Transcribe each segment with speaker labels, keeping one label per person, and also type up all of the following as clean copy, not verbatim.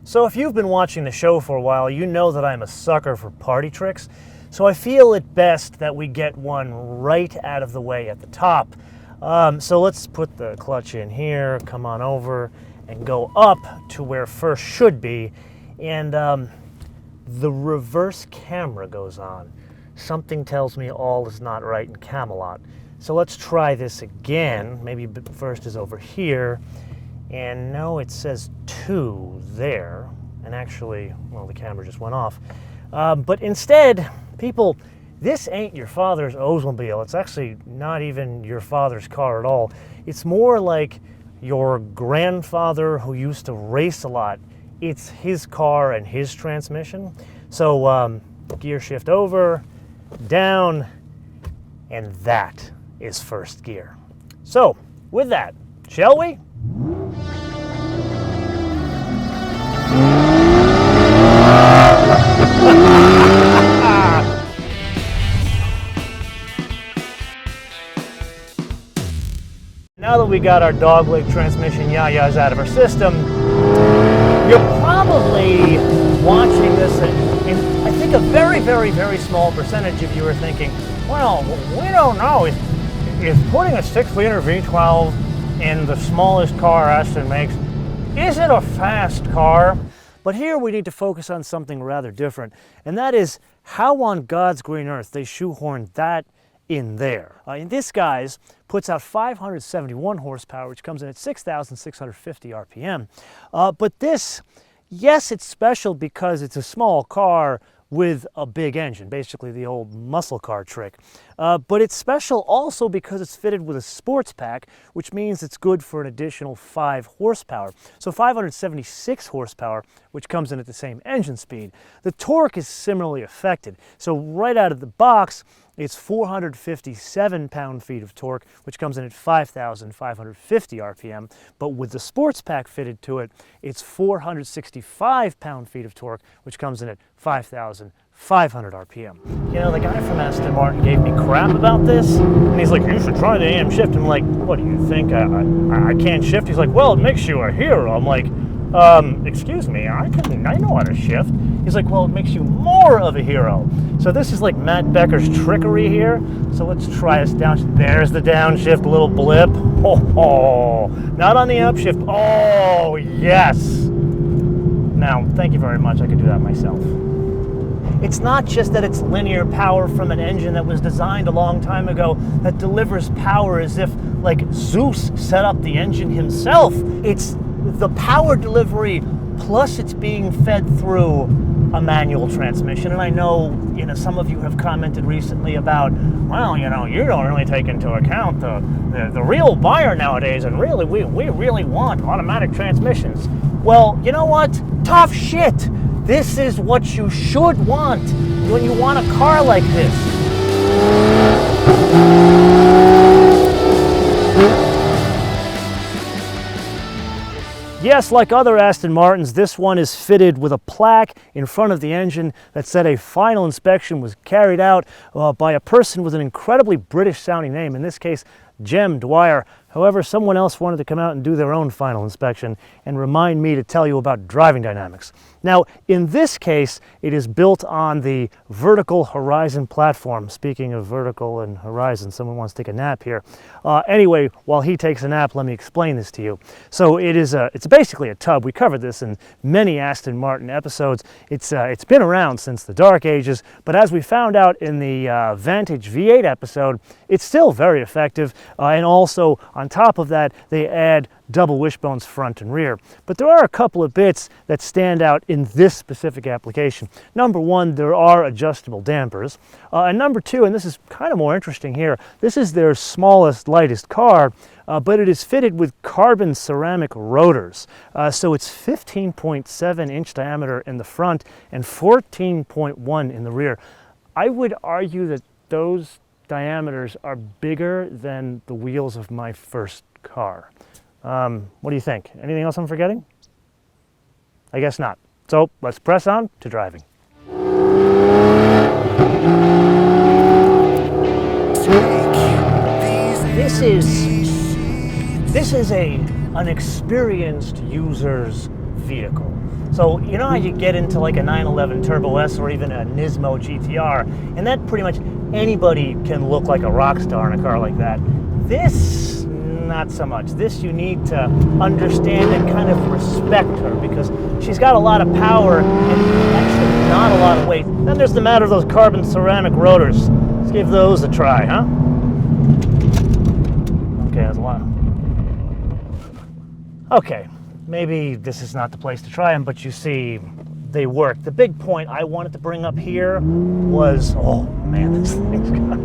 Speaker 1: So if you've been watching the show for a while, you know that I'm a sucker for party tricks. So I feel it best that we get one right out of the way at the top. So let's put the clutch in here, come on over, and go up to where first should be. And the reverse camera goes on. Something tells me all is not right in Camelot. So let's try this again. Maybe first is over here. And no, it says 2 there. And actually, well, the camera just went off. But instead, people, this ain't your father's Oldsmobile. It's actually not even your father's car at all. It's more like your grandfather who used to race a lot. It's his car and his transmission. So gear shift over, down, and that is first gear. So with that, shall we? Now that we got our dogleg transmission yayas out of our system, you're probably watching this, and I think a very, very, very small percentage of you are thinking, well, we don't know. If putting a 6-liter V12 in the smallest car Aston makes, is it a fast car? But here we need to focus on something rather different, and that is how on God's green earth they shoehorned that in there. And this, guys, puts out 571 horsepower, which comes in at 6,650 RPM. But this, yes, it's special because it's a small car with a big engine, basically the old muscle car trick. But it's special also because it's fitted with a sports pack, which means it's good for an additional 5 horsepower. So 576 horsepower, which comes in at the same engine speed. The torque is similarly affected. So right out of the box, it's 457 pound-feet of torque, which comes in at 5,550 RPM. But with the sports pack fitted to it, it's 465 pound-feet of torque, which comes in at 5,500 RPM. You know, the guy from Aston Martin gave me crap about this, and he's like, you should try the AM shift. I'm like, what do you think? I can't shift? He's like, well, it makes you a hero. I'm like, excuse me, I know how to shift. He's like, well, it makes you more of a hero. So this is like Matt Becker's trickery here. So let's try this down. There's the downshift little blip. Oh, not on the upshift. Oh, yes. Now, thank you very much. I could do that myself. It's not just that it's linear power from an engine that was designed a long time ago that delivers power as if, like, Zeus set up the engine himself. It's the power delivery plus it's being fed through a manual transmission. And I know, some of you have commented recently about, well, you don't really take into account the real buyer nowadays, and really, we really want automatic transmissions. Well, you know what? Tough shit. This is what you should want when you want a car like this. Yes, like other Aston Martins, this one is fitted with a plaque in front of the engine that said a final inspection was carried out by a person with an incredibly British-sounding name, in this case, Jem Dwyer. However, someone else wanted to come out and do their own final inspection and remind me to tell you about driving dynamics. Now, in this case, it is built on the vertical horizon platform. Speaking of vertical and horizon, someone wants to take a nap here. Anyway, while he takes a nap, let me explain this to you. So it's basically a tub. We covered this in many Aston Martin episodes. It's been around since the dark ages, but as we found out in the Vantage V8 episode, it's still very effective, and also on top of that, they add double wishbones front and rear. But there are a couple of bits that stand out in this specific application. Number one, there are adjustable dampers. And number two, and this is kind of more interesting here, this is their smallest, lightest car, but it is fitted with carbon ceramic rotors. So it's 15.7 inch diameter in the front and 14.1 in the rear. I would argue that those diameters are bigger than the wheels of my first car. What do you think? Anything else I'm forgetting? I guess not. So let's press on to driving. This is an experienced user's vehicle. So you know how you get into like a 911 Turbo S or even a Nismo GTR, and that pretty much anybody can look like a rock star in a car like that. This, not so much. This you need to understand and kind of respect her, because she's got a lot of power and actually not a lot of weight. Then there's the matter of those carbon ceramic rotors. Let's give those a try, huh? Okay, that's a lot. Okay, maybe this is not the place to try them, but you see, they work. The big point I wanted to bring up here was, oh man, this thing's got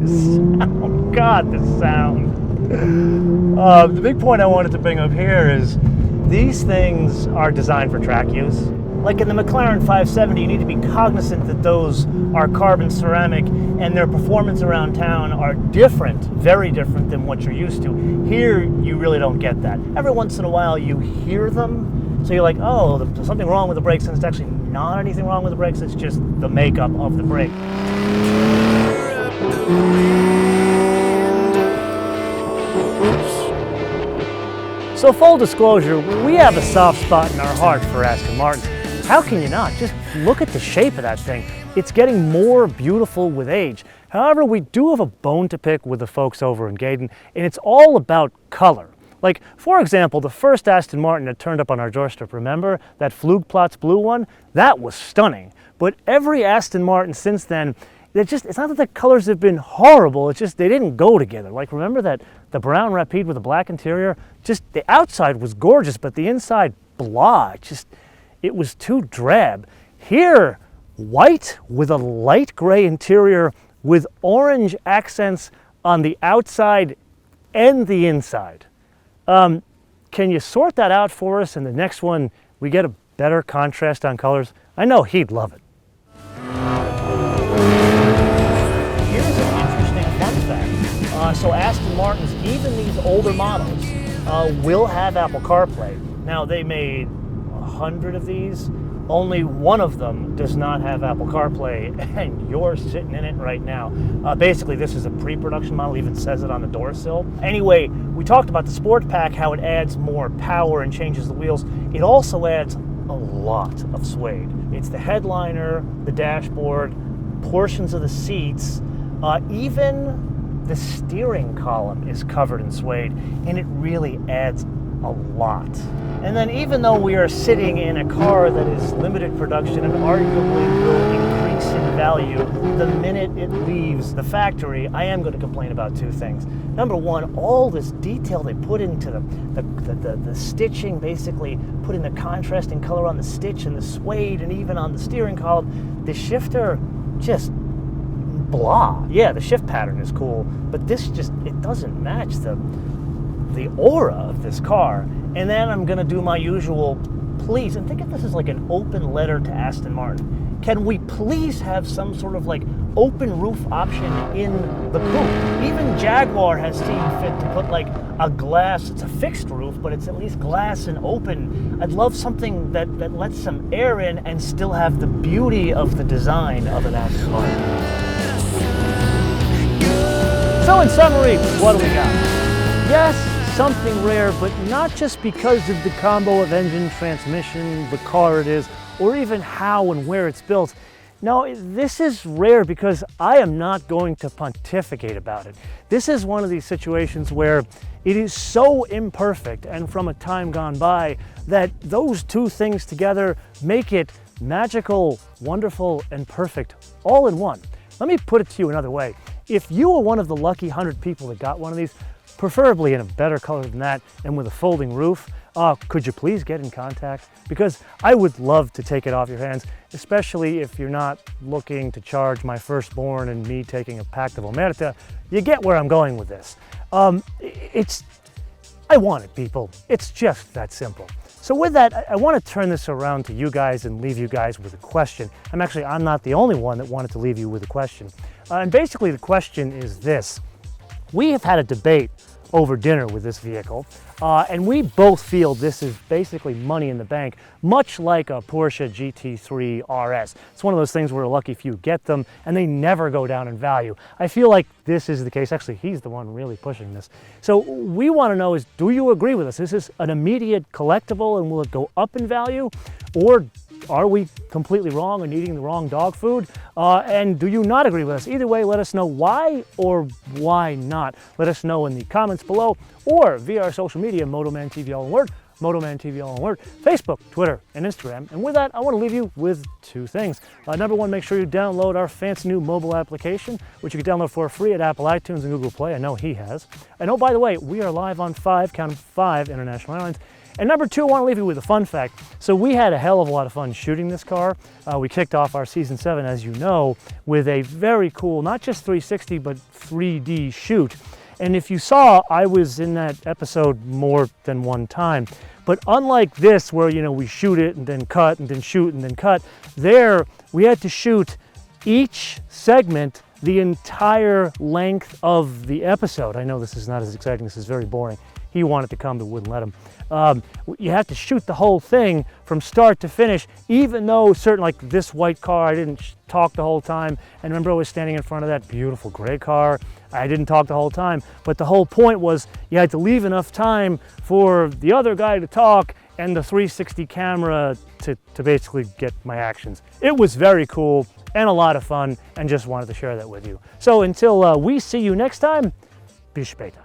Speaker 1: this sound. Oh God, this sound. The big point I wanted to bring up here is these things are designed for track use. Like in the McLaren 570, you need to be cognizant that those are carbon ceramic and their performance around town are different, very different than what you're used to. Here, you really don't get that. Every once in a while, you hear them, so you're like, oh, there's something wrong with the brakes, and it's actually not anything wrong with the brakes, it's just the makeup of the brake. So full disclosure, we have a soft spot in our heart for Aston Martin. How can you not? Just look at the shape of that thing. It's getting more beautiful with age. However, we do have a bone to pick with the folks over in Gaydon, and it's all about color. Like, for example, the first Aston Martin that turned up on our doorstep, remember? That Flugplatz blue one? That was stunning. But every Aston Martin since then, it's not that the colors have been horrible, it's just they didn't go together. Like, remember that the brown Rapide with the black interior? Just the outside was gorgeous, but the inside, blah. It was too drab. Here, white with a light gray interior with orange accents on the outside and the inside. Can you sort that out for us? And the next one, we get a better contrast on colors? I know he'd love it. Here's an interesting fun fact. So Aston Martins, even these older models, will have Apple CarPlay. Now, they made 100 of these. Only one of them does not have Apple CarPlay, and you're sitting in it right now. Basically, this is a pre-production model, even says it on the door sill. Anyway, we talked about the Sport Pack, how it adds more power and changes the wheels. It also adds a lot of suede. It's the headliner, the dashboard, portions of the seats, even the steering column is covered in suede, and it really adds a lot. And then even though we are sitting in a car that is limited production and arguably will increase in value the minute it leaves the factory, I am going to complain about two things. Number one, all this detail they put into the stitching, basically putting the contrasting color on the stitch and the suede and even on the steering column. The shifter, just blah. Yeah, the shift pattern is cool, but this it doesn't match the aura of this car. And then I'm going to do my usual please, and think of this as like an open letter to Aston Martin. Can we please have some sort of like open roof option in the coupe? Even Jaguar has seen fit to put like a glass, it's a fixed roof, but it's at least glass and open. I'd love something that lets some air in and still have the beauty of the design of an Aston Martin. So in summary, what do we got? Yes, something rare, but not just because of the combo of engine, transmission, the car it is, or even how and where it's built. No, this is rare because I am not going to pontificate about it. This is one of these situations where it is so imperfect and from a time gone by that those two things together make it magical, wonderful, and perfect all in one. Let me put it to you another way. If you were one of the lucky 100 people that got one of these, preferably in a better color than that and with a folding roof, could you please get in contact? Because I would love to take it off your hands, especially if you're not looking to charge my firstborn and me taking a pact of omerta. You get where I'm going with this. I want it, people. It's just that simple. So with that, I want to turn this around to you guys and leave you guys with a question. I'm not the only one that wanted to leave you with a question. And basically the question is this. We have had a debate over dinner with this vehicle. And we both feel this is basically money in the bank, much like a Porsche GT3 RS. It's one of those things where lucky few get them and they never go down in value. I feel like this is the case. Actually, he's the one really pushing this. So we want to know is, do you agree with us? Is this an immediate collectible and will it go up in value? Or are we completely wrong and eating the wrong dog food? And do you not agree with us? Either way, let us know why or why not. Let us know in the comments below or via our social media, MotoManTV all in word, MotoManTV all in word, Facebook, Twitter, and Instagram. And with that, I want to leave you with two things. Number one, make sure you download our fancy new mobile application, which you can download for free at Apple iTunes and Google Play. I know he has. And oh, by the way, we are live on 5 international airlines. And number two, I want to leave you with a fun fact. So we had a hell of a lot of fun shooting this car. We kicked off our season 7, as you know, with a very cool, not just 360, but 3D shoot. And if you saw, I was in that episode more than one time. But unlike this, where, you know, we shoot it and then cut and then shoot and then cut, there we had to shoot each segment the entire length of the episode. I know this is not as exciting, this is very boring. He wanted to come, but wouldn't let him. You have to shoot the whole thing from start to finish, even though certain, like this white car, I didn't talk the whole time. And remember, I was standing in front of that beautiful gray car. I didn't talk the whole time. But the whole point was you had to leave enough time for the other guy to talk and the 360 camera to basically get my actions. It was very cool and a lot of fun, and just wanted to share that with you. So until we see you next time, bis später.